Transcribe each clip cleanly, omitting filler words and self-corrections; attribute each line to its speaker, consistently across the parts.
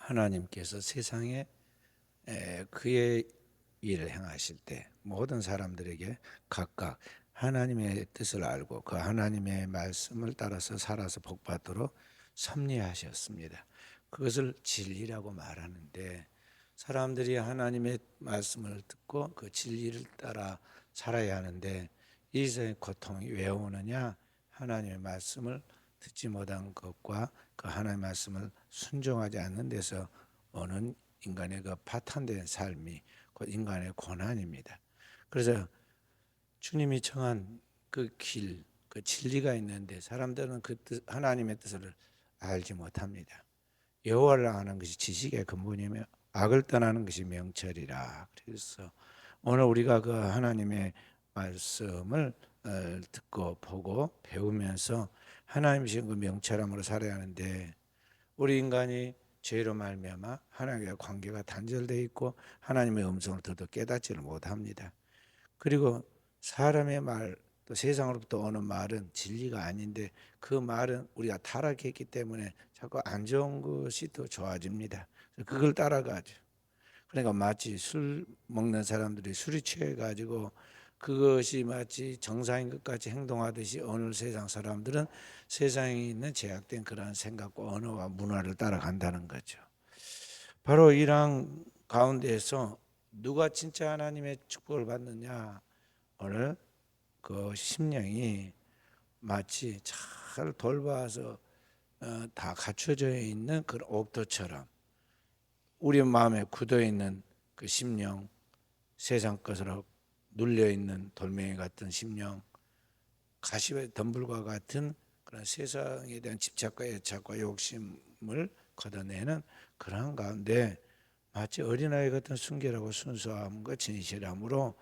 Speaker 1: 하나님께서 세상에 그의 일을 행하실 때 모든 사람들에게 각각 하나님의 뜻을 알고 그 하나님의 말씀을 따라서 살아서 복받도록 섭리하셨습니다. 그것을 진리라고 말하는데, 사람들이 하나님의 말씀을 듣고 그 진리를 따라 살아야 하는데, 이 세상의 고통이 왜 오느냐? 하나님의 말씀을 듣지 못한 것과 그 하나님의 말씀을 순종하지 않는 데서 오는 인간의 그 파탄된 삶이 곧 인간의 고난입니다. 그래서 주님이 청한 그 길, 그 진리가 있는데 사람들은 그 하나님의 뜻을 알지 못합니다. 여호와를 아는 것이 지식의 근본이며 악을 떠나는 것이 명철이라. 그래서 오늘 우리가 그 하나님의 말씀을 듣고 보고 배우면서 하나님이신 그 명철함으로 살아야 하는데, 우리 인간이 죄로 말미암아 하나님과 관계가 단절되어 있고 하나님의 음성을 더더 깨닫지를 못합니다. 그리고 사람의 말, 또 세상으로부터 오는 말은 진리가 아닌데 그 말은 우리가 타락했기 때문에 자꾸 안 좋은 것이 더 좋아집니다. 그걸 따라가죠. 그러니까 마치 술 먹는 사람들이 술이 취해가지고 그것이 마치 정상인 것 같이 행동하듯이 오늘 세상 사람들은 세상에 있는 제약된 그러한 생각과 언어와 문화를 따라간다는 거죠. 바로 이러한 가운데에서 누가 진짜 하나님의 축복을 받느냐, 오늘 그 심령이 마치 잘 돌봐서 다 갖춰져 있는 그런 옥토처럼 우리 마음에 굳어 있는 그 심령, 세상 것으로 눌려 있는 돌멩이 같은 심령, 가시의 덤불과 같은 그런 세상에 대한 집착과 애착과 욕심을 걷어내는 그러한 가운데 마치 어린아이 같은 순결하고 순수함과 진실함으로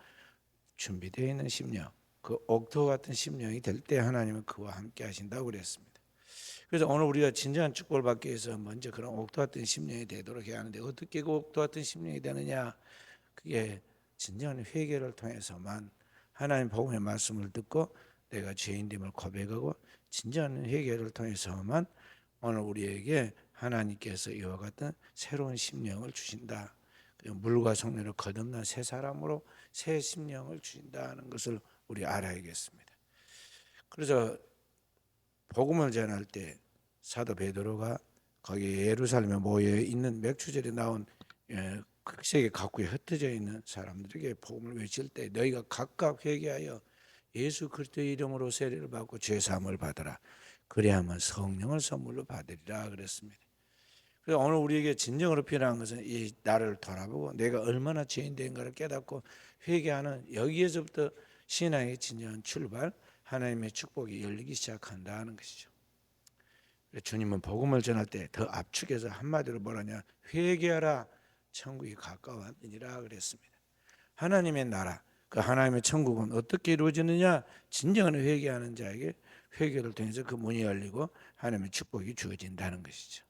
Speaker 1: 준비되어 있는 심령, 그 옥토 같은 심령이 될 때 하나님은 그와 함께 하신다고 그랬습니다. 그래서 오늘 우리가 진정한 축복을 받기 위해서 먼저 그런 옥토 같은 심령이 되도록 해야 하는데, 어떻게 그 옥토 같은 심령이 되느냐? 그게 진정한 회개를 통해서만, 하나님 복음의 말씀을 듣고 내가 죄인됨을 고백하고 진정한 회개를 통해서만 오늘 우리에게 하나님께서 이와 같은 새로운 심령을 주신다. 물과 성령을 거듭난 새 사람으로 새 심령을 주신다는 것을 우리 알아야겠습니다. 그래서 복음을 전할 때 사도 베드로가 거기 예루살렘에 모여 있는 맥추절에 나온 극세에 각국에 흩어져 있는 사람들에게 복음을 외칠 때 너희가 각각 회개하여 예수 그리스도의 이름으로 세례를 받고 죄 사함을 받으라. 그래야만 성령을 선물로 받으리라 그랬습니다. 그래서 오늘 우리에게 진정으로 필요한 것은 이 나를 돌아보고 내가 얼마나 죄인된가를 깨닫고 회개하는, 여기에서부터 신앙의 진정한 출발, 하나님의 축복이 열리기 시작한다는 것이죠. 주님은 복음을 전할 때 더 압축해서 한마디로 뭐라냐, 회개하라 천국이 가까웠느니라 그랬습니다. 하나님의 나라, 그 하나님의 천국은 어떻게 이루어지느냐? 진정한 회개하는 자에게 회개를 통해서 그 문이 열리고 하나님의 축복이 주어진다는 것이죠.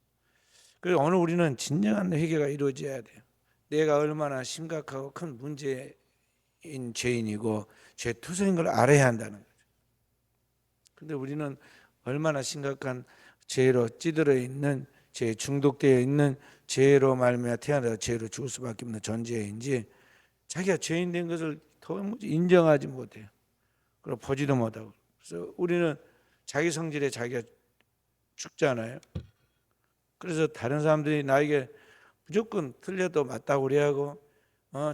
Speaker 1: 그래서 오늘 우리는 진정한 회개가 이루어져야 돼요. 내가 얼마나 심각하고 큰 문제인 죄인이고 죄투성인 걸 알아야 한다는 거죠. 그런데 우리는 얼마나 심각한 죄로 찌들어 있는, 죄에 중독되어 있는, 죄로 말미암아 태어나서 죄로 죽을 수밖에 없는 존재인지 자기가 죄인 된 것을 도무지 인정하지 못해요. 그리고 보지도 못하고. 그래서 우리는 자기 성질에 자기가 죽잖아요. 그래서 다른 사람들이 나에게 무조건 틀려도 맞다고 그래하고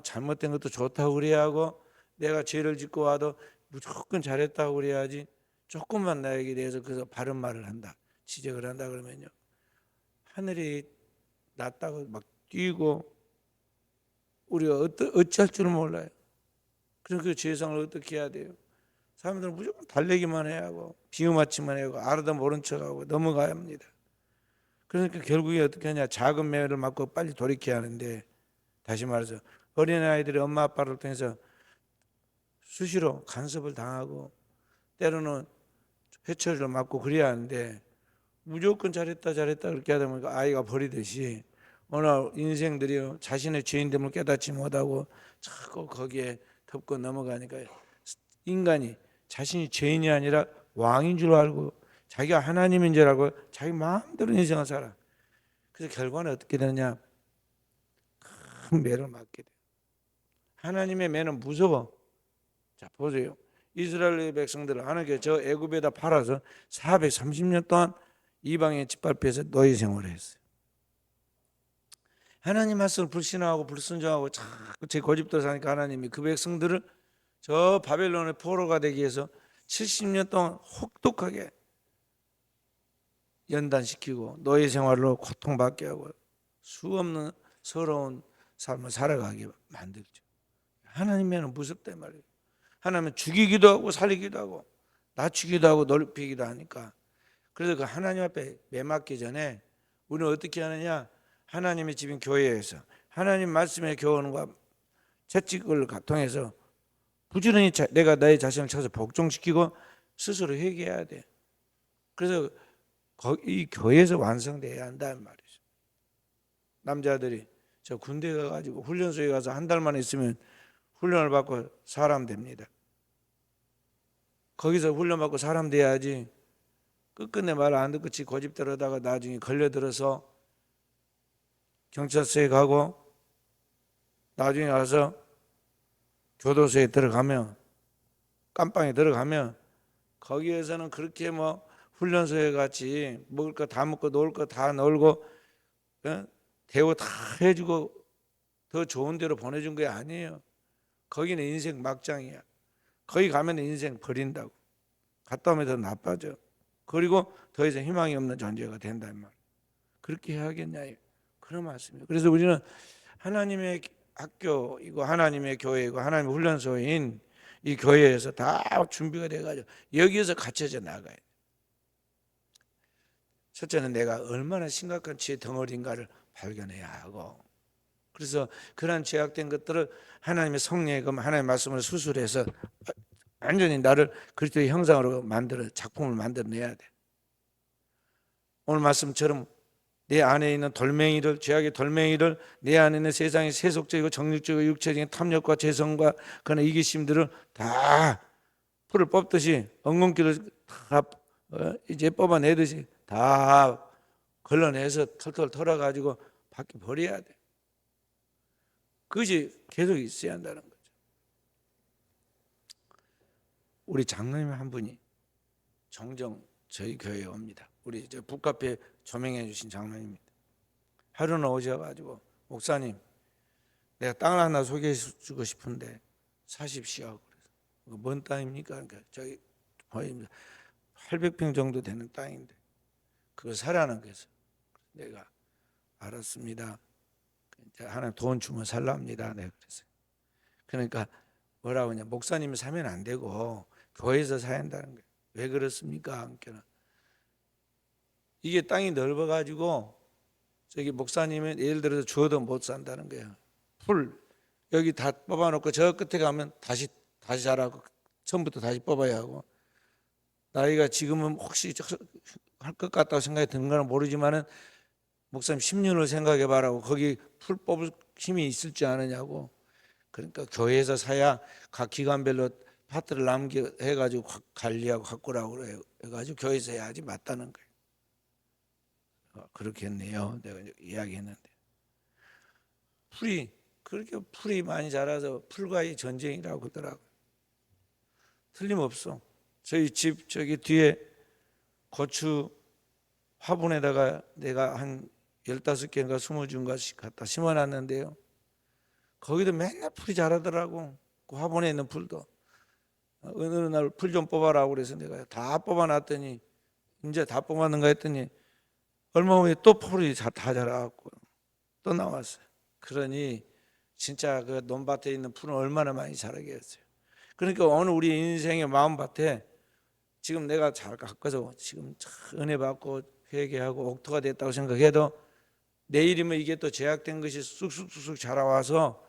Speaker 1: 잘못된 것도 좋다고 그래하고, 내가 죄를 짓고 와도 무조건 잘했다고 그래야지, 조금만 나에게 대해서 그래서 바른 말을 한다, 지적을 한다 그러면요, 하늘이 낮다고 막 뛰고 우리가 어찌할 줄 몰라요. 그래서 그 죄성을 어떻게 해야 돼요? 사람들은 무조건 달래기만 해야 하고 비유맞지만 해야 하고 알아도 모른 척하고 넘어가야 합니다. 그러니까 결국에 어떻게 하냐, 작은 매를 맞고 빨리 돌이켜야 하는데, 다시 말해서 어린아이들이 엄마 아빠를 통해서 수시로 간섭을 당하고 때로는 회초리를 맞고 그래야 하는데, 무조건 잘했다 그렇게 하다 보니까 아이가 버리듯이 오늘 인생들이 자신의 죄인됨을 깨닫지 못하고 자꾸 거기에 덮고 넘어가니까 인간이 자신이 죄인이 아니라 왕인 줄 알고 자기가 하나님인 줄 알고 자기 마음대로 인생을 살아. 그래서 결과는 어떻게 되느냐? 큰 매를 맞게 돼요. 하나님의 매는 무서워. 자, 보세요. 이스라엘 백성들을 하나님께 저 애굽에다 팔아서 430년 동안 이방의 짓밟혀서 노예 생활을 했어요. 하나님 말씀을 불신하고 불순종하고 자꾸 제 고집대로 사니까 하나님이 그 백성들을 저 바벨론의 포로가 되기 위해서 70년 동안 혹독하게 연단시키고 노예 생활로 고통받게 하고 수없는 서러운 삶을 살아가게 만들죠. 하나님에는 무섭단 말이에요. 하나님은 죽이기도 하고 살리기도 하고 낮추기도 하고 넓히기도 하니까. 그래서 그 하나님 앞에 매맞기 전에 우리는 어떻게 하느냐? 하나님의 집인 교회에서 하나님 말씀의 교훈과 채찍을 통해서 부지런히 내가 나의 자신을 찾아서 복종시키고 스스로 회개해야 돼. 그래서 이 교회에서 완성돼야 한다는 말이죠. 남자들이 저 군대 가가지고 훈련소에 가서 한 달만 있으면 훈련을 받고 사람 됩니다. 거기서 훈련받고 사람 돼야지 끝끝내 말 안 듣고 지 고집대로 하다가 나중에 걸려들어서 경찰서에 가고 나중에 와서 교도소에 들어가면 깜빵에 들어가면 거기에서는 그렇게 뭐 훈련소에 같이 먹을 거 다 먹고 놀 거 다 놀고 대우 다 해주고 더 좋은 데로 보내준 게 아니에요. 거기는 인생 막장이야. 거기 가면 인생 버린다고. 갔다 오면 더 나빠져. 그리고 더 이상 희망이 없는 존재가 된다는 말. 그렇게 해야겠냐? 그런 말씀이에요. 그래서 우리는 하나님의 학교이고 하나님의 교회이고 하나님의 훈련소인 이 교회에서 다 준비가 돼가지고 여기에서 갇혀져 나가요. 첫째는 내가 얼마나 심각한 죄 덩어리인가를 발견해야 하고, 그래서 그런 죄악된 것들을 하나님의 성령의 하나님의 말씀을 수술해서 완전히 나를 그리스도의 형상으로 만들어 작품을 만들어내야 돼. 오늘 말씀처럼 내 안에 있는 돌멩이를, 죄악의 돌멩이를, 내 안에 있는 세상의 세속적이고 정욕적이고 육체적인 탐욕과 죄성과 그런 이기심들을 다 풀을 뽑듯이 엉겅퀴를 다 이제 뽑아내듯이 다 걸러내서 털털 털어가지고 밖에 버려야 돼. 그것이 계속 있어야 한다는 거죠. 우리 장로님 한 분이 종종 저희 교회에 옵니다. 우리 저 북카페 조명해 주신 장로님입니다. 하루는 오셔가지고 목사님, 내가 땅을 하나 소개해 주고 싶은데 사십시오. 그래서 뭔 땅입니까? 그러니까 저기 보입니다. 800평 정도 되는 땅인데 그거 사라는 거죠. 내가 알았습니다. 하나님 돈 주면 살랍니다. 내가 그랬어요. 그러니까 뭐라고 하냐, 목사님이 사면 안 되고 교회에서 사야 한다는 거예요. 왜 그렇습니까? 그러니까 이게 땅이 넓어가지고 저기 목사님은 예를 들어서 주어도 못 산다는 거예요. 풀 여기 다 뽑아놓고 저 끝에 가면 다시 자라고 처음부터 다시 뽑아야 하고, 나이가 지금은 혹시 할 것 같다고 생각이 드는 건 모르지만은 목사님 10년을 생각해 봐라고 거기 풀 뽑을 힘이 있을지 않느냐고. 그러니까 교회에서 사야 각 기관별로 파트를 남겨 해가지고 관리하고 가꾸라고 그래요. 해가지고 교회에서 해야지 맞다는 거예요. 그렇겠네요. 내가 이야기했는데 풀이 많이 자라서 풀과의 전쟁이라고 그러더라고요. 틀림없어. 저희 집 저기 뒤에 고추 화분에다가 내가 한 15개인가 20주인가씩 갖다 심어놨는데요. 거기도 맨날 풀이 자라더라고. 그 화분에 있는 풀도. 어느 날 풀 좀 뽑아라고 그래서 내가 다 뽑아놨더니 이제 다 뽑았는가 했더니 얼마 후에 또 풀이 다 자라갖고 또 나왔어요. 그러니 진짜 그 논밭에 있는 풀은 얼마나 많이 자라겠어요. 그러니까 오늘 우리 인생의 마음밭에 지금 내가 잘 가꿔서 지금 은혜 받고 회개하고 옥토가 됐다고 생각해도 내일이면 이게 또 제약된 것이 쑥쑥쑥쑥 자라와서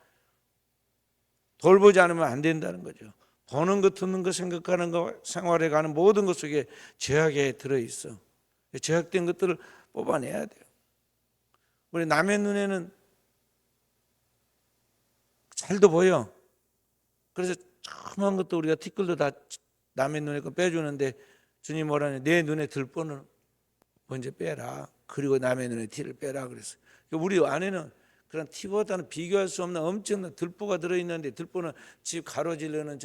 Speaker 1: 돌보지 않으면 안 된다는 거죠. 보는 것, 듣는 것, 생각하는 것, 생활에 가는 모든 것 속에 죄악에 들어있어. 죄악된 것들을 뽑아내야 돼요. 우리 남의 눈에는 잘도 보여. 그래서 조그만 것도 우리가 티끌도 다 남의 눈에 거 빼주는데 주님 뭐라냐, 내 눈에 들보는 먼저 빼라. 그리고 남의 눈에 티를 빼라 그랬어요. 우리 안에는 그런 티보다는 비교할 수 없는 엄청난 들보가 들어있는데, 들보는 집 가로지르는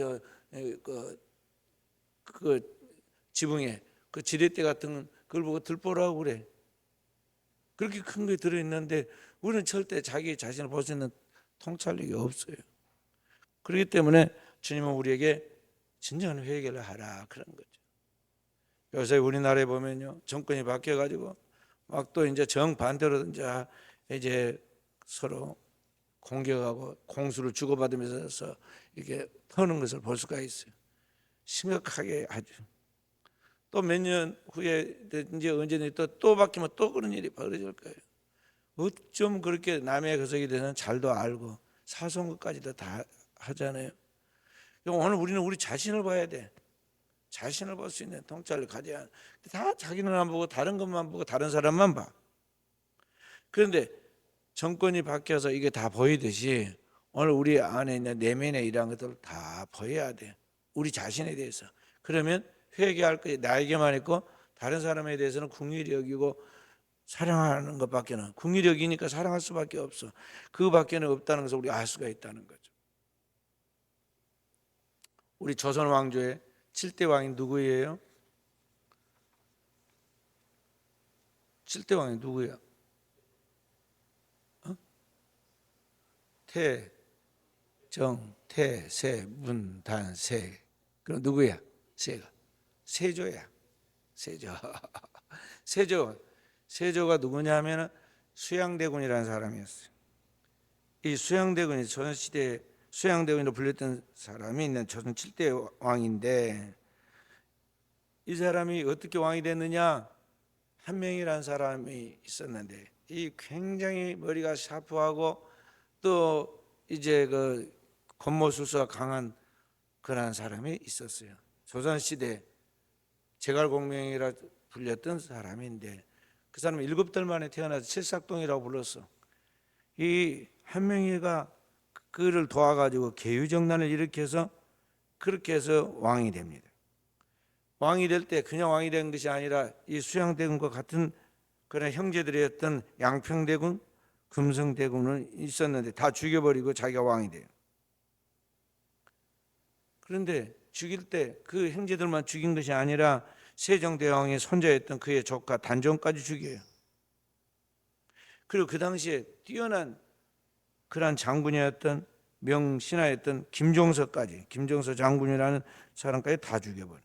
Speaker 1: 그 지붕에 그 지렛대 같은 그걸 보고 들보라고 그래. 그렇게 큰 게 들어있는데 우리는 절대 자기 자신을 볼 수 있는 통찰력이 없어요. 그렇기 때문에 주님은 우리에게 진정한 회개를 하라 그런 거죠. 요새 우리나라에 보면요, 정권이 바뀌어가지고 막 또 이제 정반대로 이제 서로 공격하고 공수를 주고받으면서 이렇게 터는 것을 볼 수가 있어요. 심각하게 아주. 또 몇 년 후에 이제 언제니 또 바뀌면 또 그런 일이 벌어질 거예요. 어쩜 그렇게 남의 거석이 되는 잘도 알고 사소한 것까지도 다 하잖아요. 오늘 우리는 우리 자신을 봐야 돼. 자신을 볼 수 있는 통찰을 가져야. 다 자기는 안 보고 다른 것만 보고 다른 사람만 봐. 그런데 정권이 바뀌어서 이게 다 보이듯이 오늘 우리 안에 있는 내면에 이러한 것들을 다 보여야 돼. 우리 자신에 대해서. 그러면 회개할 것이 나에게만 있고 다른 사람에 대해서는 긍휼히 여기고 사랑하는 것밖에는, 긍휼히 여기니까 사랑할 수밖에 없어. 그밖에는 없다는 것을 우리가 알 수가 있다는 거죠. 우리 조선 왕조의 7대 왕이 누구예요? 7대 왕이 누구야? 태, 정, 태, 세, 문, 단, 세. 그럼 누구야? 세가. 세조야. 세조. 세조가 누구냐 하면 수양대군이라는 사람이었어요. 이 수양대군이 조선시대 수양대군으로 불렸던 사람이 있는 조선 7대 왕인데, 이 사람이 어떻게 왕이 됐느냐? 한명이라는 사람이 있었는데, 이 굉장히 머리가 샤프하고 또 이제 그 권모술수가 강한 그런 사람이 있었어요. 조선시대 제갈공명이라 불렸던 사람인데, 그 사람은 7달 만에 태어나서 칠삭동이라고 불렀어. 이 한명희가 그를 도와가지고 계유정난을 일으켜서 그렇게 해서 왕이 됩니다. 왕이 될 때 그냥 왕이 된 것이 아니라 이 수양대군과 같은 그런 형제들이었던 양평대군, 금성대군은 있었는데 다 죽여버리고 자기가 왕이 돼요. 그런데 죽일 때 그 형제들만 죽인 것이 아니라 세종대왕의 손자였던 그의 조카 단종까지 죽여요. 그리고 그 당시에 뛰어난 그러한 장군이었던 명신하였던 김종서 장군이라는 사람까지 다 죽여버려요.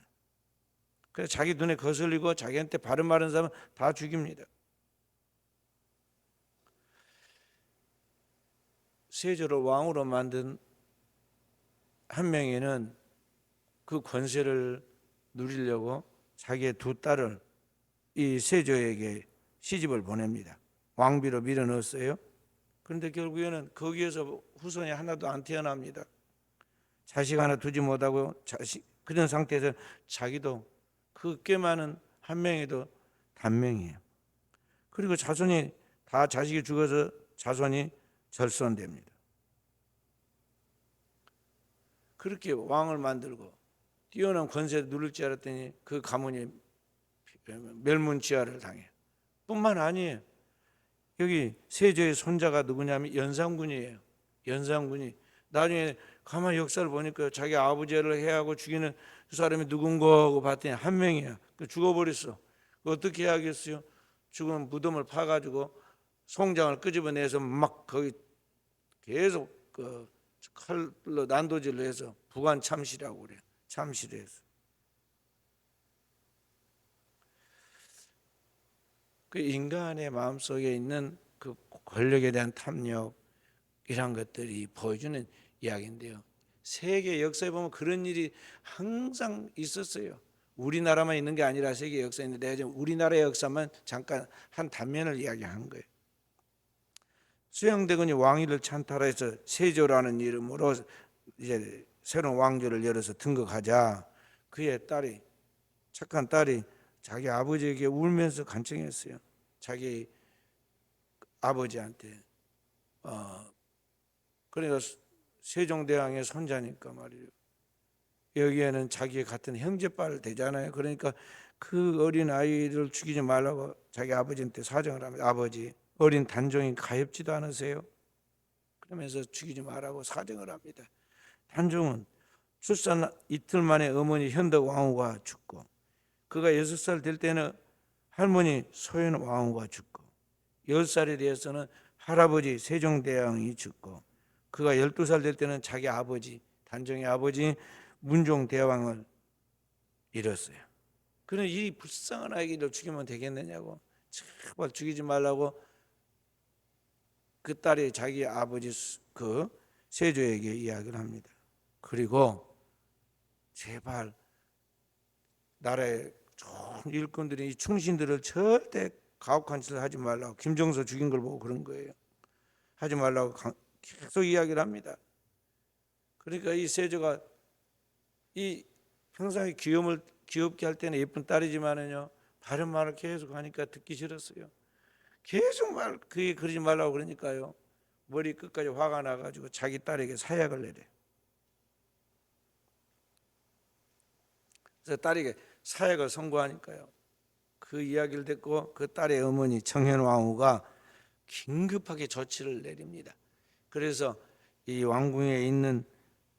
Speaker 1: 그래서 자기 눈에 거슬리고 자기한테 바른 말하는 사람은 다 죽입니다. 세조를 왕으로 만든 한명희는 그 권세를 누리려고 자기의 두 딸을 이 세조에게 시집을 보냅니다. 왕비로 밀어 넣었어요. 그런데 결국에는 거기에서 후손이 하나도 안 태어납니다. 자식 하나 두지 못하고 그런 상태에서 자기도 그 꽤 많은 한명희도 단명이에요. 그리고 자손이 다 자식이 죽어서 자손이 절손됩니다. 그렇게 왕을 만들고 뛰어난 권세를 누릴 줄 알았더니 그 가문이 멸문지화를 당해요. 뿐만 아니에요. 여기 세조의 손자가 누구냐면 연산군이에요. 연산군이 나중에 가만히 역사를 보니까 자기 아버지를 해하고 죽이는 그 사람이 누군가 하고 봤더니 한명이야. 죽어버렸어. 어떻게 해야겠어요? 죽은 무덤을 파가지고 송장을 끄집어내서 막 거기 계속 그 칼로 난도질을 해서 부관 참시라고 그래요. 참시를 해서. 그 인간의 마음속에 있는 그 권력에 대한 탐욕, 이런 것들이 보여주는 이야기인데요. 세계 역사에 보면 그런 일이 항상 있었어요. 우리나라만 있는 게 아니라 세계 역사에 있는데 내가 지금 우리나라의 역사만 잠깐 한 단면을 이야기한 거예요. 수양대군이 왕위를 찬탈해서 세조라는 이름으로 이제 새로운 왕조를 열어서 등극하자 그의 딸이, 착한 딸이 자기 아버지에게 울면서 간청했어요. 자기 아버지한테. 그러니까 세종대왕의 손자니까 말이에요. 여기에는 자기 같은 형제빨 되잖아요. 그러니까 그 어린 아이를 죽이지 말라고 자기 아버지한테 사정을 하면 아버지 어린 단종이 가엾지도 않으세요? 그러면서 죽이지 말라고 사정을 합니다. 단종은 출산 이틀 만에 어머니 현덕 왕후가 죽고 그가 6살 될 때는 할머니 소연 왕후가 죽고 10살이 되어서는 할아버지 세종대왕이 죽고 그가 12살 될 때는 자기 아버지 단종의 아버지 문종대왕을 잃었어요. 그는 이 불쌍한 아기를 죽이면 되겠느냐고 제발 죽이지 말라고 그 딸이 자기 아버지 그 세조에게 이야기를 합니다. 그리고 제발 나라의 좋은 일꾼들이 이 충신들을 절대 가혹한 짓을 하지 말라고 김정서 죽인 걸 보고 그런 거예요. 하지 말라고 계속 이야기를 합니다. 그러니까 이 세조가 이 평상에 귀엽게 할 때는 예쁜 딸이지만은요 바른 말을 계속 하니까 듣기 싫었어요. 계속 그게 그러지 말라고 그러니까요 머리 끝까지 화가 나가지고 자기 딸에게 사약을 내래. 그래서 딸에게 사약을 선고하니까요 그 이야기를 듣고 그 딸의 어머니 정현왕후가 긴급하게 조치를 내립니다. 그래서 이 왕궁에 있는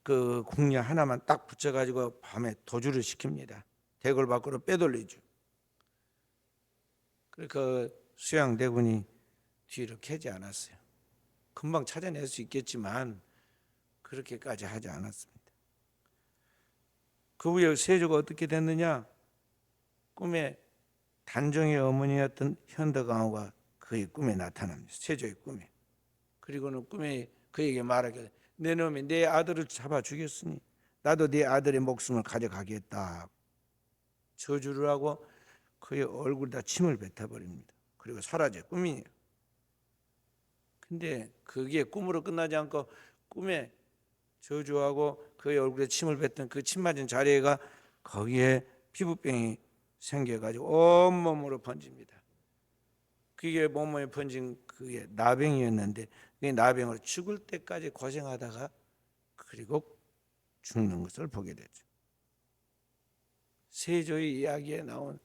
Speaker 1: 그 궁녀 하나만 딱 붙여가지고 밤에 도주를 시킵니다. 대궐 밖으로 빼돌리죠. 그 수양대군이 뒤를 캐지 않았어요. 금방 찾아낼 수 있겠지만 그렇게까지 하지 않았습니다. 그 후에 세조가 어떻게 됐느냐? 꿈에 단종의 어머니였던 현덕왕후가 그의 꿈에 나타납니다. 세조의 꿈에. 그리고는 꿈에 그에게 말하길 내 놈이 내 아들을 잡아 죽였으니 나도 네 아들의 목숨을 가져가겠다. 저주를 하고 그의 얼굴에다 침을 뱉어버립니다. 그리고 사라져 꿈이에요. 근데 그게 꿈으로 끝나지 않고 꿈에 저주하고 그의 얼굴에 침을 뱉던 그 침 맞은 자리가 거기에 피부병이 생겨가지고 온몸으로 번집니다. 그게 몸에 번진 그게 나병이었는데 그 나병으로 죽을 때까지 고생하다가 그리고 죽는 것을 보게 되죠. 세조의 이야기에 나온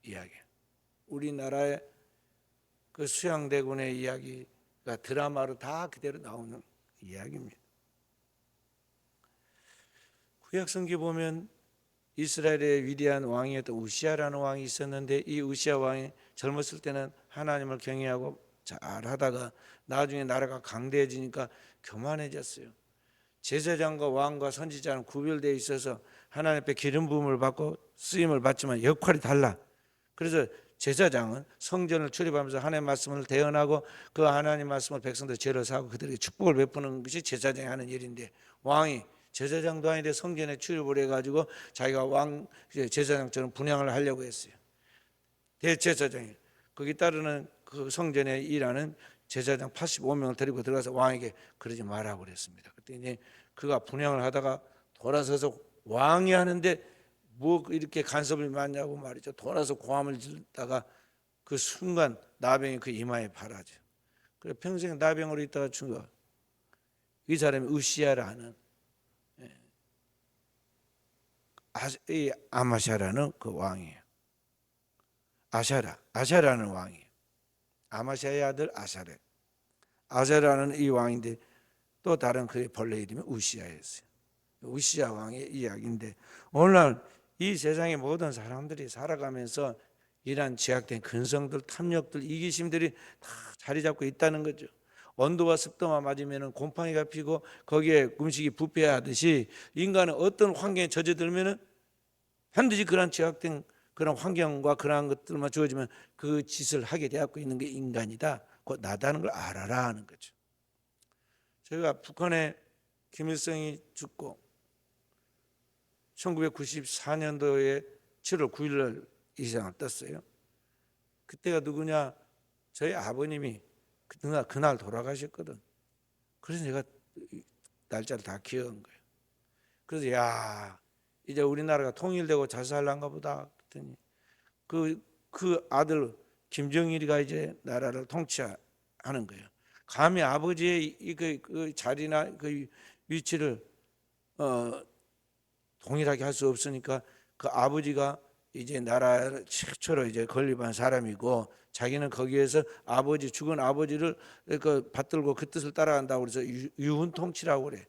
Speaker 1: 이야기. 우리나라의 그 수양대군의 이야기가 드라마로 다 그대로 나오는 이야기입니다. 구약성경 보면 이스라엘의 위대한 왕이었던 우시아라는 왕이 있었는데 이 우시아 왕이 젊었을 때는 하나님을 경외하고 잘하다가 나중에 나라가 강대해지니까 교만해졌어요. 제사장과 왕과 선지자는 구별되어 있어서 하나님 앞에 기름 부음을 받고 쓰임을 받지만 역할이 달라. 그래서 제사장은 성전을 출입하면서 하나님의 말씀을 대언하고 그 하나님 말씀을 백성들 죄를 사하고 그들에게 축복을 베푸는 것이 제사장이 하는 일인데 왕이 제사장도 아닌데 성전에 출입을 해가지고 자기가 왕 제사장처럼 분향을 하려고 했어요. 대제사장이 거기 따르는 그 성전에 일하는 제사장 85명을 데리고 들어가서 왕에게 그러지 말라고 그랬습니다. 그랬더니 그가 분향을 하다가 돌아서서 왕이 하는데 뭐 이렇게 간섭을 많냐고 말이죠. 돌아서 고함을 지르다가 그 순간 나병이 그 이마에 바라죠. 그래 평생 나병으로 있다가 죽어. 이 사람이 우시아라 하는 아마샤라는 그 왕이에요. 아샤라는 왕이에요. 아마샤의 아들 아샤라는 이 왕인데 또 다른 그의 본래 이름이 우시아였어요. 우시아 왕의 이야기인데 오늘날 이 세상의 모든 사람들이 살아가면서 이러한 제약된 근성들, 탐욕들, 이기심들이 다 자리 잡고 있다는 거죠. 온도와 습도만 맞으면 곰팡이가 피고 거기에 음식이 부패하듯이 인간은 어떤 환경에 젖어들면 반드시 그런 제약된 그런 환경과 그러한 것들만 주어지면 그 짓을 하게 되었고 있는 게 인간이다. 곧 나다는 걸 알아라 하는 거죠. 저희가 북한에 김일성이 죽고 1994년도에 7월 9일 날 이상을 떴어요. 그때가 누구냐? 저희 아버님이 그날 돌아가셨거든. 그래서 내가 날짜를 다 기억한 거예요. 그래서 야 이제 우리나라가 통일되고 잘 살란가 보다 그랬더니 그 아들 김정일이가 이제 나라를 통치하는 거예요. 감히 아버지의 그 자리나 그 위치를 동일하게 할 수 없으니까 그 아버지가 이제 나라 최초로 이제 건립한 사람이고, 자기는 거기에서 아버지, 죽은 아버지를 그 받들고 그 뜻을 따라간다고 그래서 유훈 통치라고 그래.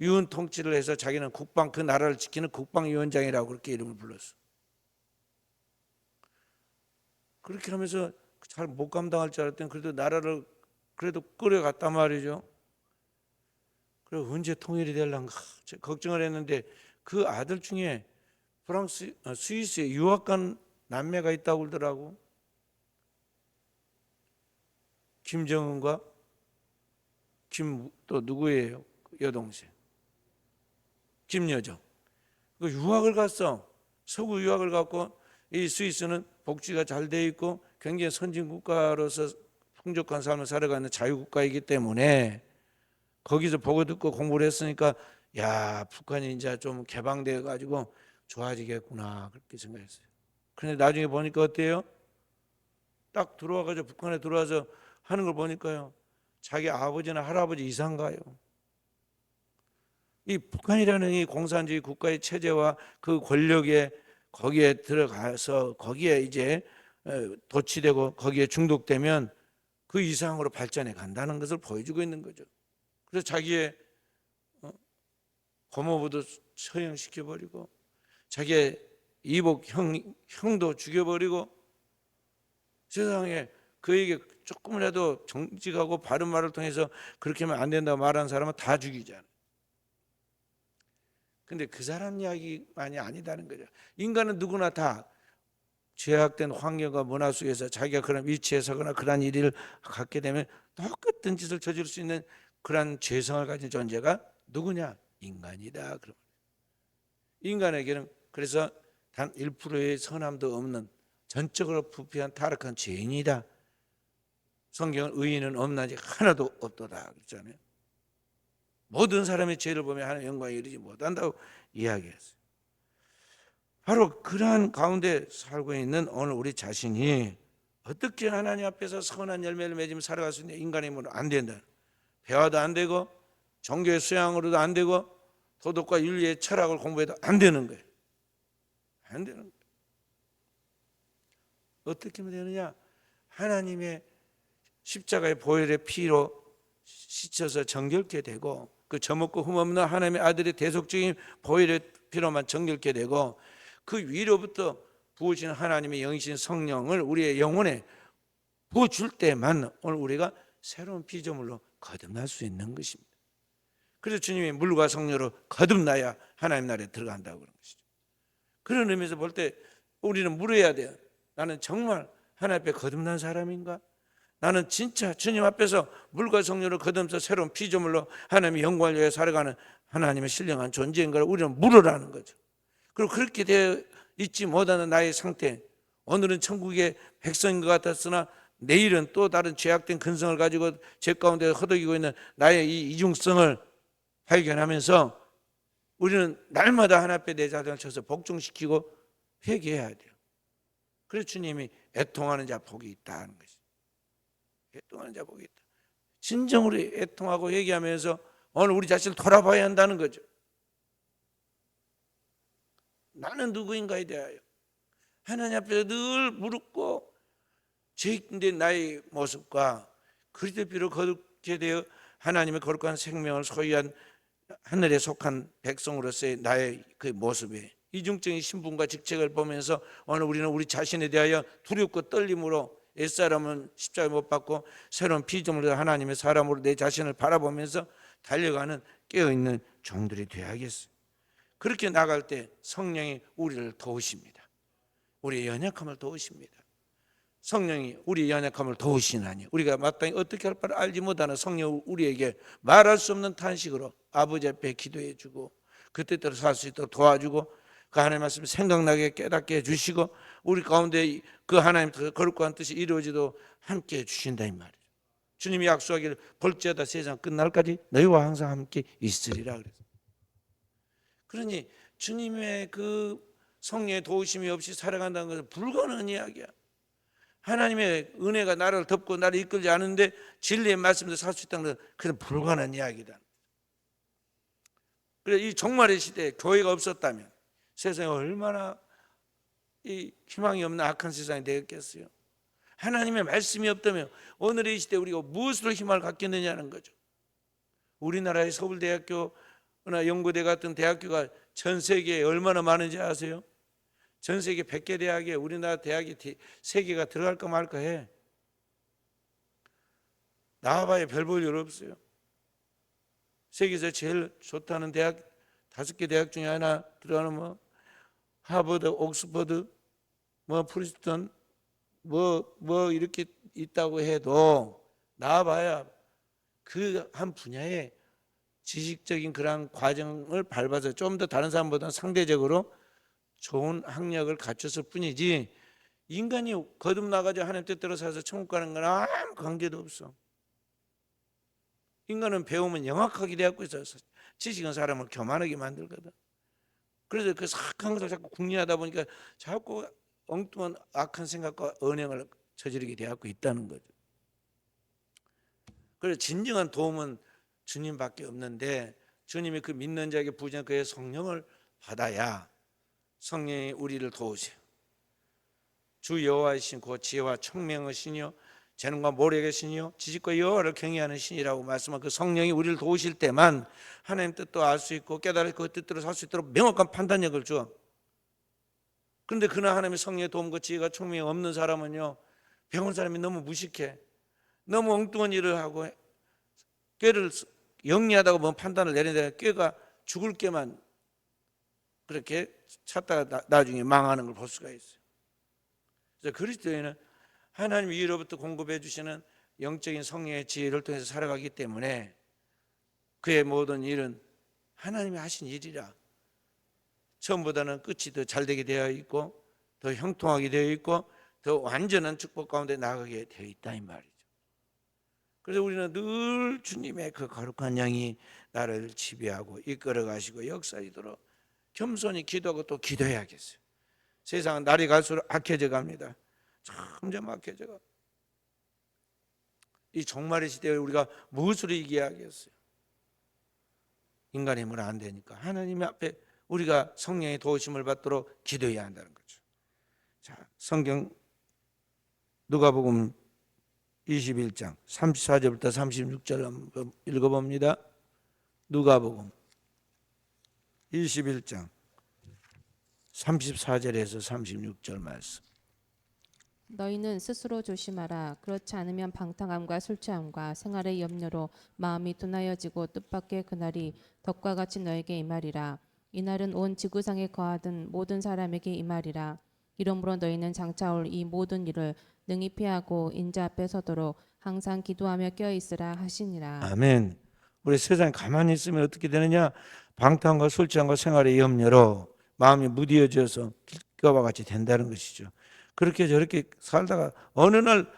Speaker 1: 유훈 통치를 해서 자기는 국방, 그 나라를 지키는 국방위원장이라고 그렇게 이름을 불렀어. 그렇게 하면서 잘 못 감당할 줄 알았더니 그래도 나라를 그래도 끌어갔단 말이죠. 그리고 언제 통일이 될란가 걱정을 했는데, 그 아들 중에 스위스에 유학 간 남매가 있다고 그러더라고. 김정은과 또 누구예요? 여동생 김여정. 그 유학을 갔어. 서구 유학을 갔고, 이 스위스는 복지가 잘 돼 있고 굉장히 선진 국가로서 풍족한 삶을 살아가는 자유국가이기 때문에 거기서 보고 듣고 공부를 했으니까, 야, 북한이 이제 좀 개방되어 가지고 좋아지겠구나 그렇게 생각했어요. 그런데 나중에 보니까 어때요? 딱 들어와가지고 북한에 들어와서 하는 걸 보니까요, 자기 아버지나 할아버지 이상가요. 이 북한이라는 이 공산주의 국가의 체제와 그 권력에 거기에 들어가서 거기에 이제 도취되고 거기에 중독되면 그 이상으로 발전해 간다는 것을 보여주고 있는 거죠. 그래서 자기의 고모부도 처형시켜버리고 자기의 이복 형도 죽여버리고, 세상에 그에게 조금이라도 정직하고 바른 말을 통해서 그렇게 하면 안 된다고 말하는 사람은 다 죽이잖아요. 근데 그 사람 이야기만이 아니다는 거죠. 인간은 누구나 다 죄악된 환경과 문화 속에서 자기가 그런 위치에 서거나 그런 일을 갖게 되면 똑같은 짓을 저지를 수 있는 그런 죄성을 가진 존재가 누구냐? 인간이다. 그럼 인간에게는 그래서 단 1%의 선함도 없는 전적으로 부패한 타락한 죄인이다. 성경은 의인은 없나니 하나도 없도다 그랬잖아요. 모든 사람의 죄를 보면 하나님 영광에 이르지 못한다고 이야기했어요. 바로 그러한 가운데 살고 있는 오늘 우리 자신이 어떻게 하나님 앞에서 선한 열매를 맺으며 살아갈 수 있는 인간이면 안 된다. 배워도 안 되고 종교의 수양으로도 안 되고 도덕과 윤리의 철학을 공부해도 안 되는 거예요. 안 되는 거예요. 어떻게 하면 되느냐? 하나님의 십자가의 보혈의 피로 씻어서 정결케 되고, 그 저먹고 흠없는 하나님의 아들의 대속적인 보혈의 피로만 정결케 되고, 그 위로부터 부어지는 하나님의 영이신 성령을 우리의 영혼에 부어줄 때만 오늘 우리가 새로운 피조물로 거듭날 수 있는 것입니다. 그래서 주님이 물과 성령으로 거듭나야 하나님 나라에 들어간다고 그런 것이죠. 그런 의미에서 볼 때 우리는 물어야 돼요. 나는 정말 하나님 앞에 거듭난 사람인가? 나는 진짜 주님 앞에서 물과 성령으로 거듭나서 새로운 피조물로 하나님의 영광을 위해 살아가는 하나님의 신령한 존재인가를 우리는 물으라는 거죠. 그리고 그렇게 되어 있지 못하는 나의 상태, 오늘은 천국의 백성인 것 같았으나 내일은 또 다른 죄악된 근성을 가지고 죄 가운데 허덕이고 있는 나의 이 이중성을 발견하면서 우리는 날마다 하나님 앞에 내 자신을 쳐서 복종시키고 회개해야 돼요. 그래서 주님이 애통하는 자 복이 있다는 것이죠. 애통하는 자 복이 있다. 진정으로 애통하고 회개하면서 오늘 우리 자신을 돌아봐야 한다는 거죠. 나는 누구인가에 대하여 하나님 앞에서 늘 무릎 죄인된 나의 모습과 그리스도의 피로 거룩게 되어 하나님의 거룩한 생명을 소유한 하늘에 속한 백성으로서의 나의 그 모습에 이중적인 신분과 직책을 보면서 오늘 우리는 우리 자신에 대하여 두렵고 떨림으로 옛사람은 십자가에 못 박고 새로운 피조물로 하나님의 사람으로 내 자신을 바라보면서 달려가는 깨어있는 종들이 되어야겠어요. 그렇게 나갈 때 성령이 우리를 도우십니다. 우리의 연약함을 도우십니다. 성령이 우리의 연약함을 도우시나니 우리가 마땅히 어떻게 할 바를 알지 못하는 성령 우리에게 말할 수 없는 탄식으로 아버지 앞에 기도해 주고 그때 따라 살 수 있도록 도와주고 그 하나님의 말씀 생각나게 깨닫게 해주시고 우리 가운데 그 하나님 거룩한 뜻이 이루어지도록 함께 해주신다 이 말이죠. 주님이 약속하기를 볼지어다 세상 끝날까지 너희와 항상 함께 있으리라 그랬어요. 그러니 주님의 그 성령의 도우심이 없이 살아간다는 것은 불가능한 이야기야. 하나님의 은혜가 나를 덮고 나를 이끌지 않은데 진리의 말씀대로 살 수 있다는 것은 그건 불가능한 이야기다. 그래서 이 종말의 시대에 교회가 없었다면 세상에 얼마나 이 희망이 없는 악한 세상이 되었겠어요? 하나님의 말씀이 없다면 오늘의 이 시대 우리가 무엇으로 희망을 갖겠느냐는 거죠. 우리나라의 서울대학교나 연고대 같은 대학교가 전 세계에 얼마나 많은지 아세요? 전 세계 100개 대학에 우리나라 대학이 3개가 들어갈까 말까 해. 나와봐야 별 볼 일 없어요. 세계에서 제일 좋다는 대학 5개 대학 중에 하나 들어가는 뭐 하버드, 옥스퍼드, 뭐 프린스턴 뭐 이렇게 있다고 해도 나와봐야 그 한 분야에 지식적인 그런 과정을 밟아서 좀 더 다른 사람보다 상대적으로 좋은 학력을 갖췄을 뿐이지, 인간이 거듭나가지고 하나님 뜻대로 살아서 천국 가는 건 아무 관계도 없어. 인간은 배우면 영악하게 되었고 있어서 지식은 사람을 교만하게 만들거든. 그래서 그 착한 것을 자꾸 궁리하다 보니까 자꾸 엉뚱한 악한 생각과 언행을 저지르게 되었고 있다는 거죠. 그래서 진정한 도움은 주님밖에 없는데, 주님이 그 믿는 자에게 부어주는 그의 성령을 받아야 성령이 우리를 도우세요. 주 여호와이신 그 지혜와 청명의 신이요 재능과 모략의 신이요 지식과 여호와를 경외하는 신이라고 말씀한 그 성령이 우리를 도우실 때만 하나님 뜻도 알 수 있고 깨달을 그 뜻대로 살 수 있도록 명확한 판단력을 줘. 그런데 그러나 하나님의 성령의 도움과 지혜가 총명이 없는 사람은요, 배운 사람이 너무 무식해, 너무 엉뚱한 일을 하고 꾀를 영리하다고 뭐 판단을 내리는데 꾀가 죽을 게만 그렇게 찾다가 나중에 망하는 걸 볼 수가 있어요. 그래서 그리스도인은 하나님 위로부터 공급해 주시는 영적인 성령의 지혜를 통해서 살아가기 때문에 그의 모든 일은 하나님이 하신 일이라 처음보다는 끝이 더 잘되게 되어 있고 더 형통하게 되어 있고 더 완전한 축복 가운데 나가게 되어 있다 이 말이죠. 그래서 우리는 늘 주님의 그 거룩한 영이 나를 지배하고 이끌어 가시고 역사이도록 겸손히 기도하고 또 기도해야겠어요. 세상은 날이 갈수록 악해져 갑니다. 점점 악해져 가. 이 종말의 시대에 우리가 무엇으로 이겨야겠어요? 인간의 힘은 안 되니까 하나님 앞에 우리가 성령의 도우심을 받도록 기도해야 한다는 거죠. 자, 성경 누가복음 21장 34절부터 36절 한번 읽어봅니다. 누가복음 21장 34절에서 36절 말씀.
Speaker 2: 너희는 스스로 조심하라. 그렇지 않으면 방탕함과 술 취함과 생활의 염려로 마음이 둔하여지고 뜻밖의 그날이 덕과 같이 너에게 임하리라. 이날은 온 지구상에 거하던 모든 사람에게 임하리라. 이러므로 너희는 장차 올 이 모든 일을 능히 피하고 인자 앞에 서도록 항상 기도하며 껴있으라 하시니라.
Speaker 1: 아멘. 우리 세상에 가만히 있으면 어떻게 되느냐? 방탕과 술 취함과 생활의 염려로 마음이 무디어져서 길가와 같이 된다는 것이죠. 그렇게 저렇게 살다가 어느 날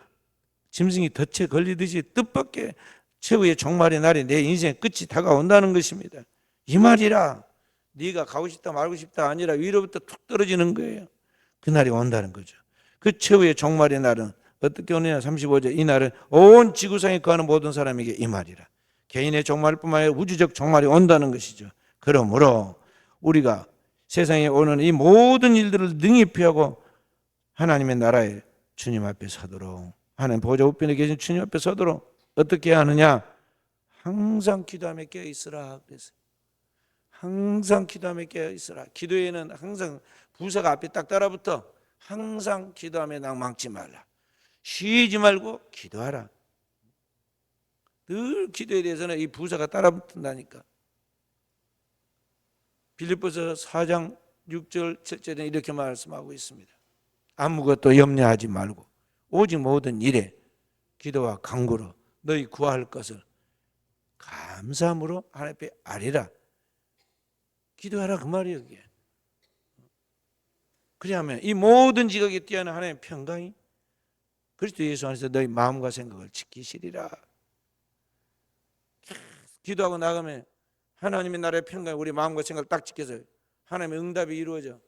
Speaker 1: 짐승이 덫에 걸리듯이 뜻밖의 최후의 종말의 날이 내 인생의 끝이 다가온다는 것입니다. 이 말이라 네가 가고 싶다 말고 싶다 아니라 위로부터 툭 떨어지는 거예요. 그 날이 온다는 거죠. 그 최후의 종말의 날은 어떻게 오느냐? 35절. 이 날은 온 지구상에 거하는 모든 사람에게 이 말이라. 개인의 종말뿐만 아니라 우주적 종말이 온다는 것이죠. 그러므로 우리가 세상에 오는 이 모든 일들을 능히 피하고 하나님의 나라에 주님 앞에 서도록, 하나님 보좌 우편에 계신 주님 앞에 서도록 어떻게 하느냐? 항상 기도하며 깨어 있으라 그랬어요. 항상 기도하며 깨어 있으라. 기도에는 항상 부사가 앞에 딱 따라붙어. 항상 기도하며 낭망치 말라. 쉬지 말고 기도하라. 늘 기도에 대해서는 이 부사가 따라붙는다니까. 빌립보서 4장 6절 7절에 이렇게 말씀하고 있습니다. 아무것도 염려하지 말고 오직 모든 일에 기도와 간구로 너희 구할 것을 감사함으로 하나님 앞에 아뢰라. 기도하라 그 말이에요. 그게. 그리하면 이 모든 지각에 뛰어난 하나님의 평강이 그리스도 예수 안에서 너희 마음과 생각을 지키시리라. 기도하고 나가면 하나님의 나라의 평강이 우리 마음과 생각을 딱 지켜서 하나님의 응답이 이루어져.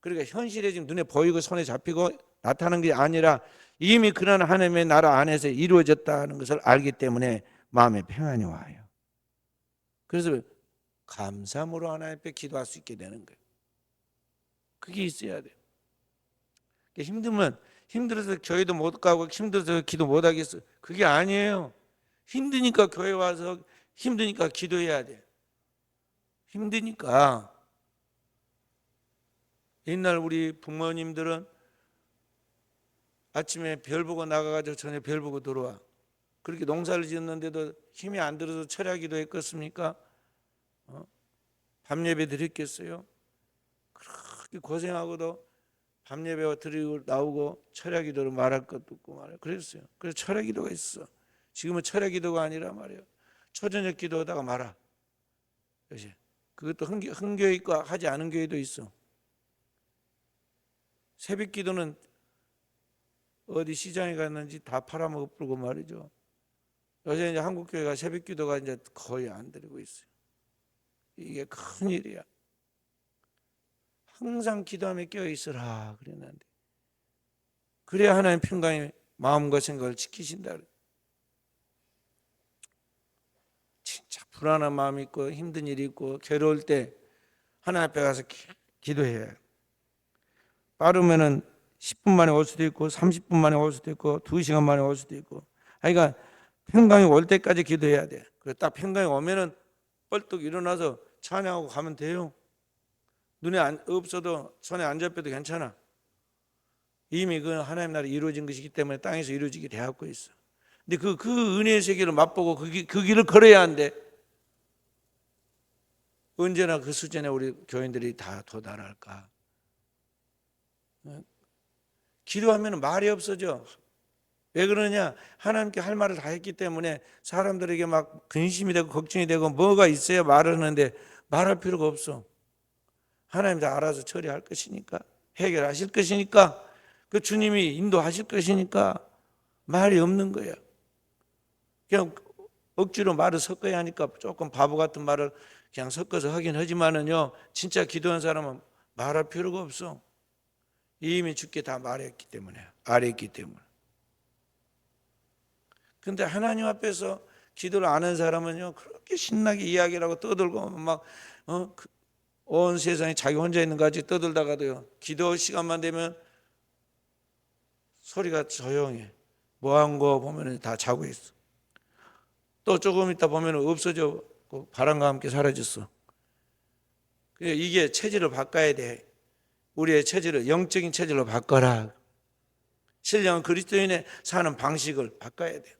Speaker 1: 그러니까 현실에 지금 눈에 보이고 손에 잡히고 나타나는 게 아니라 이미 그런 하나님의 나라 안에서 이루어졌다는 것을 알기 때문에 마음에 평안이 와요. 그래서 감사함으로 하나님 앞에 기도할 수 있게 되는 거예요. 그게 있어야 돼요. 힘들면 힘들어서 교회도 못 가고 힘들어서 기도 못 하겠어. 그게 아니에요. 힘드니까 교회 와서 힘드니까 기도해야 돼. 힘드니까. 옛날 우리 부모님들은 아침에 별 보고 나가가지고 저녁에 별 보고 들어와. 그렇게 농사를 지었는데도 힘이 안 들어서 철야기도 했겠습니까? 밤 예배 드렸겠어요? 그렇게 고생하고도 밤 예배 드리고 나오고 철야기도를 말할 것도 없고 말이야. 그랬어요. 그래서 철야기도가 있어. 지금은 철야기도가 아니라 말이에요. 초저녁 기도하다가 말아. 그것이. 그것도 흥교회 있고 하지 않은 교회도 있어. 새벽 기도는 어디 시장에 갔는지 다 팔아먹고 말이죠. 요새 이제 한국 교회가 새벽 기도가 이제 거의 안 드리고 있어요. 이게 큰 일이야. 항상 기도함에 깨어 있으라 그랬는데, 그래야 하나님 평강의 마음과 생각을 지키신다. 진짜 불안한 마음이 있고 힘든 일이 있고 괴로울 때 하나님 앞에 가서 기도해야 해요. 빠르면은 10분 만에 올 수도 있고 30분 만에 올 수도 있고 2시간 만에 올 수도 있고, 그러니까 평강이 올 때까지 기도해야 돼. 그래 딱 평강이 오면은 벌떡 일어나서 찬양하고 가면 돼요. 눈에 없어도 손에 안 잡혀도 괜찮아. 이미 그 하나님 나라 이루어진 것이기 때문에 땅에서 이루어지게 되었고 있어. 근데 그 은혜의 세계를 맛보고 그 길을 걸어야 한대. 언제나 그 수준에 우리 교인들이 다 도달할까? 기도하면 말이 없어져. 왜 그러냐? 하나님께 할 말을 다 했기 때문에 사람들에게 막 근심이 되고 걱정이 되고 뭐가 있어야 말을 하는데 말할 필요가 없어. 하나님 다 알아서 처리할 것이니까, 해결하실 것이니까, 그 주님이 인도하실 것이니까 말이 없는 거야. 그냥 억지로 말을 섞어야 하니까 조금 바보 같은 말을 그냥 섞어서 하긴 하지만은요, 진짜 기도한 사람은 말할 필요가 없어. 이미 주께 다 말했기 때문에, 알았기 때문에. 근데 하나님 앞에서 기도를 안 한 사람은요, 그렇게 신나게 이야기를 하고 떠들고 막 온 세상에 자기 혼자 있는 것 같이 떠들다가도요, 기도 시간만 되면 소리가 조용해. 뭐 한 거 보면 다 자고 있어. 또 조금 있다 보면 없어져. 바람과 함께 사라졌어. 이게 체질을 바꿔야 돼. 우리의 체질을 영적인 체질로 바꿔라. 신령한 그리스도인의 사는 방식을 바꿔야 돼.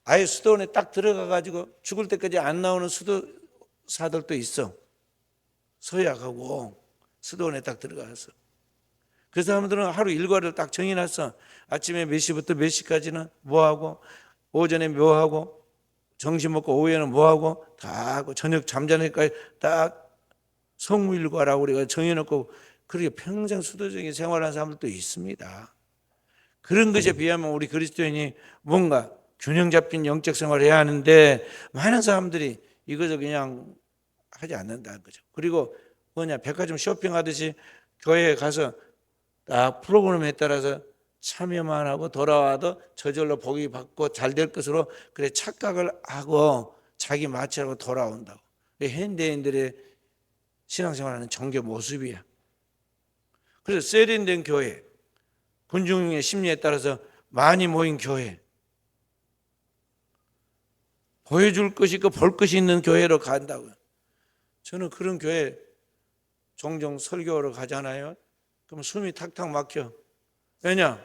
Speaker 1: 아예 수도원에 딱 들어가가지고 죽을 때까지 안 나오는 수도사들도 있어. 서약하고 수도원에 딱 들어가서. 그 사람들은 하루 일과를 딱 정해놨어. 아침에 몇 시부터 몇 시까지는 뭐하고, 오전에 뭐하고, 점심 먹고 오후에는 뭐하고 다 하고, 저녁 잠자니까 딱 성무일과라고 우리가 정해놓고, 그렇게 평생 수도적인 생활하는 사람들도 있습니다. 그런 것에 비하면 우리 그리스도인이 뭔가 균형 잡힌 영적 생활을 해야 하는데, 많은 사람들이 이것을 그냥 하지 않는다는 거죠. 그리고 뭐냐, 백화점 쇼핑하듯이 교회에 가서 딱 프로그램에 따라서 참여만 하고 돌아와도 저절로 복이 받고 잘 될 것으로 그래 착각을 하고 자기 마취하고 돌아온다고. 현대인들의 신앙생활하는 종교 모습이야. 그래서 세련된 교회, 군중의 심리에 따라서 많이 모인 교회, 보여줄 것이 있고 볼 것이 있는 교회로 간다고요. 저는 그런 교회 종종 설교하러 가잖아요. 그럼 숨이 탁탁 막혀. 왜냐?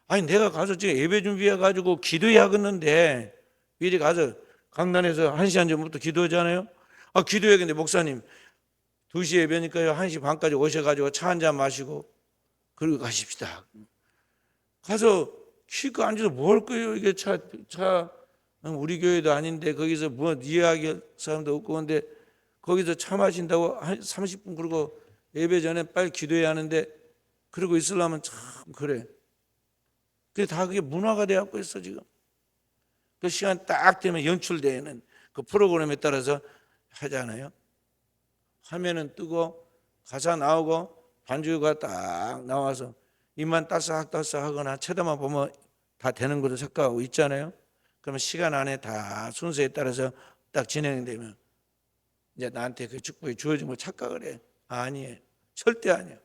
Speaker 1: 아니 내가 가서 지금 예배 준비해가지고 기도해야겠는데 미리 가서 강단에서 1시간 전부터 기도하잖아요. 기도해야겠는데 목사님 2시 예배니까요 1시 반까지 오셔가지고 차 한잔 마시고 그러고 가십시다. 가서 실컷 앉아서 뭐 할 거예요? 이게 차 우리 교회도 아닌데 거기서 뭐 이해할 사람도 없고, 근데 거기서 차 마신다고 한 30분 그러고 예배 전에 빨리 기도해야 하는데 그러고 있으려면 참 그래. 그게 다 그게 문화가 되어갖고 있어 지금. 그 시간 딱 되면 연출되는 그 프로그램에 따라서 하잖아요. 화면은 뜨고 가사 나오고 반주가 딱 나와서 입만 따싹따싹 하거나 쳐다만 보면 다 되는 것으로 생각하고 있잖아요. 그러면 시간 안에 다 순서에 따라서 딱 진행되면 이제 나한테 그 축복이 주어진 걸 착각을 해. 아니에요. 절대 아니에요.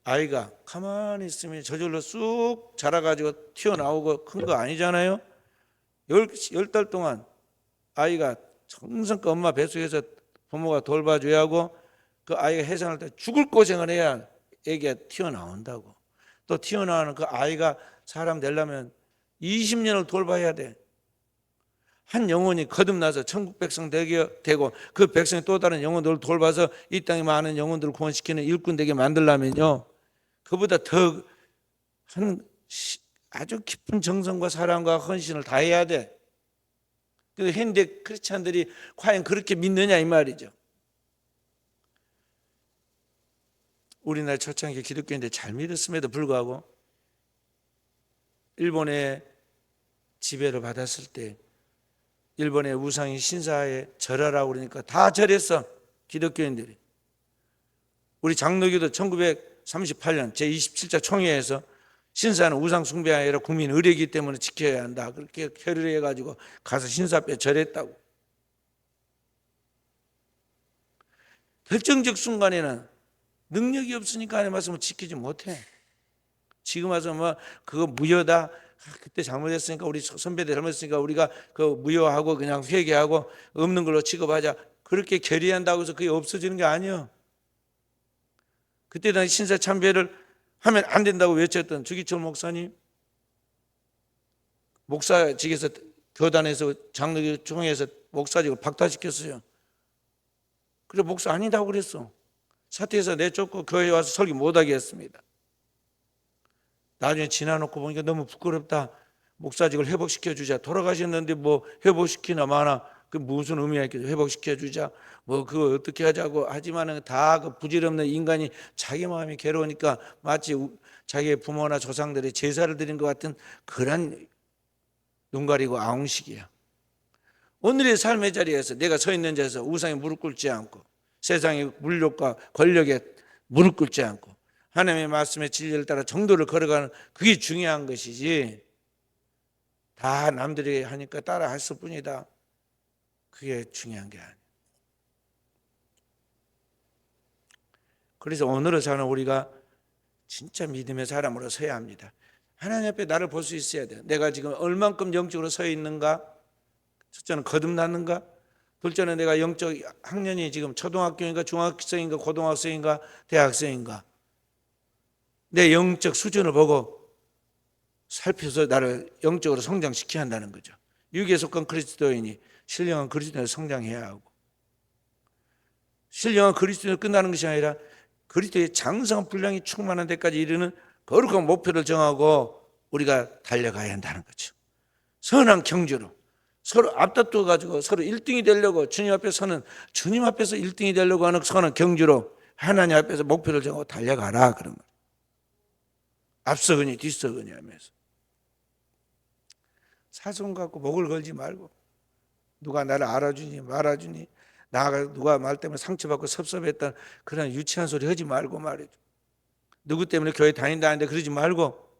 Speaker 1: 아이가 가만히 있으면 저절로 쑥 자라가지고 튀어나오고 큰 거 아니잖아요. 10달 동안 아이가 정성껏 엄마 뱃속에서 부모가 돌봐줘야 하고 그 아이가 해산할 때 죽을 고생을 해야 애기가 튀어나온다고. 또 튀어나오는 그 아이가 사람 되려면 20년을 돌봐야 돼. 한 영혼이 거듭나서 천국 백성 되고 그 백성이 또 다른 영혼들을 돌봐서 이 땅에 많은 영혼들을 구원시키는 일꾼 되게 만들려면요, 그보다 더 아주 깊은 정성과 사랑과 헌신을 다해야 돼. 그래서 현대 크리스찬들이 과연 그렇게 믿느냐 이 말이죠. 우리나라 초창기 기독교인들 잘 믿었음에도 불구하고 일본의 지배를 받았을 때 일본의 우상인 신사에 절하라고 그러니까 다 절했어, 기독교인들이. 우리 장로교도 1938년 제27차 총회에서 신사는 우상 숭배가 아니라 국민 의례이기 때문에 지켜야 한다, 그렇게 결의해가지고 가서 신사 앞에 절했다고. 결정적 순간에는 능력이 없으니까 하나님 말씀을 지키지 못해. 지금 와서 뭐 그거 무효다, 그때 잘못했으니까 우리 선배들 잘못했으니까 우리가 그 무효하고 그냥 회개하고 없는 걸로 취급하자, 그렇게 결의한다고 해서 그게 없어지는 게 아니에요. 그때 당시 신사 참배를 하면 안 된다고 외쳤던 주기철 목사님, 목사직에서 교단에서 장로교 총회에서 목사직을 박탈시켰어요. 그래 목사 아니다고 그랬어. 사퇴해서 내쫓고 교회에 와서 설교 못하게 했습니다. 나중에 지나놓고 보니까 너무 부끄럽다, 목사직을 회복시켜주자. 돌아가셨는데 뭐 회복시키나 마나 그 무슨 의미가 있겠어. 회복시켜주자 뭐 그거 어떻게 하자고 하지만은 다 그 부질없는 인간이 자기 마음이 괴로우니까 마치 자기의 부모나 조상들이 제사를 드린 것 같은 그런 눈 가리고 아웅식이야. 오늘의 삶의 자리에서 내가 서 있는 자리에서 우상에 무릎 꿇지 않고 세상의 물욕과 권력에 무릎 꿇지 않고 하나님의 말씀의 진리를 따라 정도를 걸어가는, 그게 중요한 것이지 다 남들이 하니까 따라 했을 뿐이다, 그게 중요한 게 아니에요. 그래서 오늘을 사는 우리가 진짜 믿음의 사람으로 서야 합니다. 하나님 앞에 나를 볼 수 있어야 돼요. 내가 지금 얼만큼 영적으로 서 있는가? 첫째는 거듭났는가? 둘째는 내가 영적 학년이 지금 초등학교인가 중학생인가 고등학생인가 대학생인가? 내 영적 수준을 보고 살펴서 나를 영적으로 성장시켜야 한다는 거죠. 육에 속한 그리스도인이 신령한 그리스도인으로 성장해야 하고, 신령한 그리스도인으로 끝나는 것이 아니라 그리스도의 장성한 분량이 충만한 데까지 이르는 거룩한 목표를 정하고 우리가 달려가야 한다는 거죠. 선한 경주로 서로 앞다투어 가지고 서로 1등이 되려고 주님 앞에 서는, 주님 앞에서 1등이 되려고 하는 선한 경주로 하나님 앞에서 목표를 정하고 달려가라, 그런 말. 앞서거니 뒤서거니 하면서 사정 갖고 목을 걸지 말고, 누가 나를 알아주니 말아주니, 나가 누가 말 때문에 상처받고 섭섭했던 그런 유치한 소리 하지 말고 말이죠. 누구 때문에 교회 다닌다는데 그러지 말고,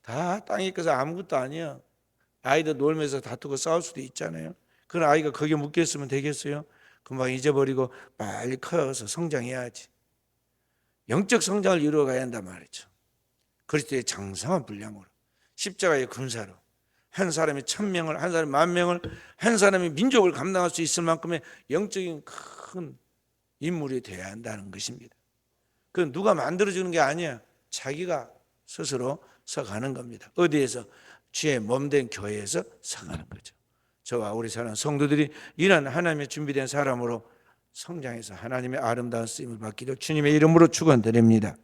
Speaker 1: 다 땅에 있어서 아무것도 아니야. 아이들 놀면서 다투고 싸울 수도 있잖아요. 그런 아이가 거기에 묶였으면 되겠어요? 금방 잊어버리고 빨리 커서 성장해야지. 영적 성장을 이루어가야 한단 말이죠. 그리스도의 장성한 분량으로, 십자가의 군사로 한 사람이 1000명을, 한 사람이 10,000명을, 한 사람이 민족을 감당할 수 있을 만큼의 영적인 큰 인물이 되어야 한다는 것입니다. 그건 누가 만들어주는 게 아니야. 자기가 스스로 서가는 겁니다. 어디에서? 주의 몸된 교회에서 서가는 거죠. 저와 우리 사랑하는 성도들이 이런 하나님의 준비된 사람으로 성장해서 하나님의 아름다운 쓰임을 받기를 주님의 이름으로 축원드립니다.